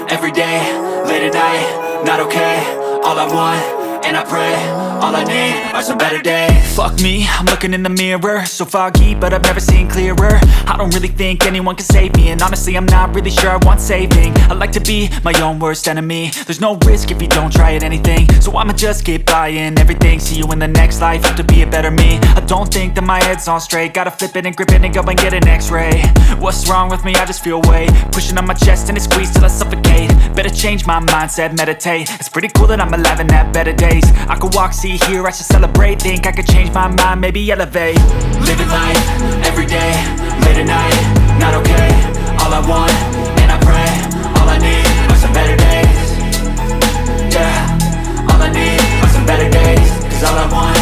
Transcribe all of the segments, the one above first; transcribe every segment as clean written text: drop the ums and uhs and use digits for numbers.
every day, late at night, not okay. All I want, and I pray, all I need are some better days. Fuck me, I'm looking in the mirror, so foggy, but I've never seen clearer. I don't really think anyone can save me, and honestly I'm not really sure I want saving. I like to be my own worst enemy. There's no risk if you don't try at anything, so I'ma just keep buying everything. See you in the next life, have to be a better me. I don't think that my head's on straight, gotta flip it and grip it and go and get an x-ray. What's wrong with me? I just feel weight pushing on my chest and it squeezes till I suffocate. Better change my mindset, meditate. It's pretty cool that I'm alive and have better days. I could walk, see, hear, I should celebrate. Think I could change my mind, maybe elevate. Living life, every day, late at night, not okay. All I want, and I pray, all I need are some better days. Yeah, all I need are some better days. Cause all I want,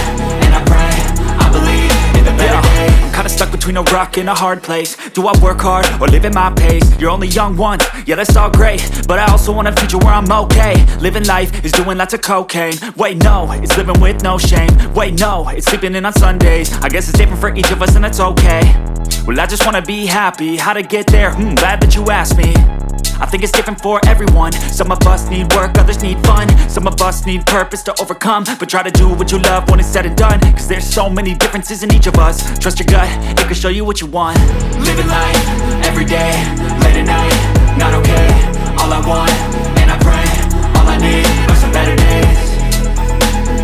and I pray, I believe in the better days. I'm kinda stuck between a rock and a hard place. Do I work hard or live at my pace? You're only young once, yeah that's all great, but I also want a future where I'm okay. Living life is doing lots of cocaine. Wait no, it's living with no shame. Wait no, it's sleeping in on Sundays. I guess it's different for each of us and that's okay. Well I just wanna be happy, how to get there? Glad that you asked me. I think it's different for everyone. Some of us need work, others need fun. Some of us need purpose to overcome. But try to do what you love when it's said and done. Cause there's so many differences in each of us. Trust your gut, it can show you what you want. Living life, every day, late at night, not okay. All I want, and I pray, all I need are some better days.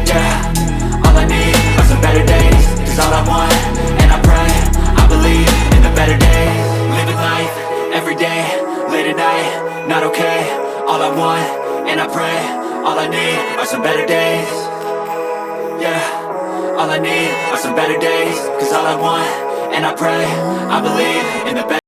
Yeah, all I need are some better days. Cause all I want, and I pray, I believe in the better days. Living life, every day, late at night, not okay. All I want, and I pray, all I need are some better days. Yeah, all I need are some better days. Cause all I want, and I pray, I believe in the better days.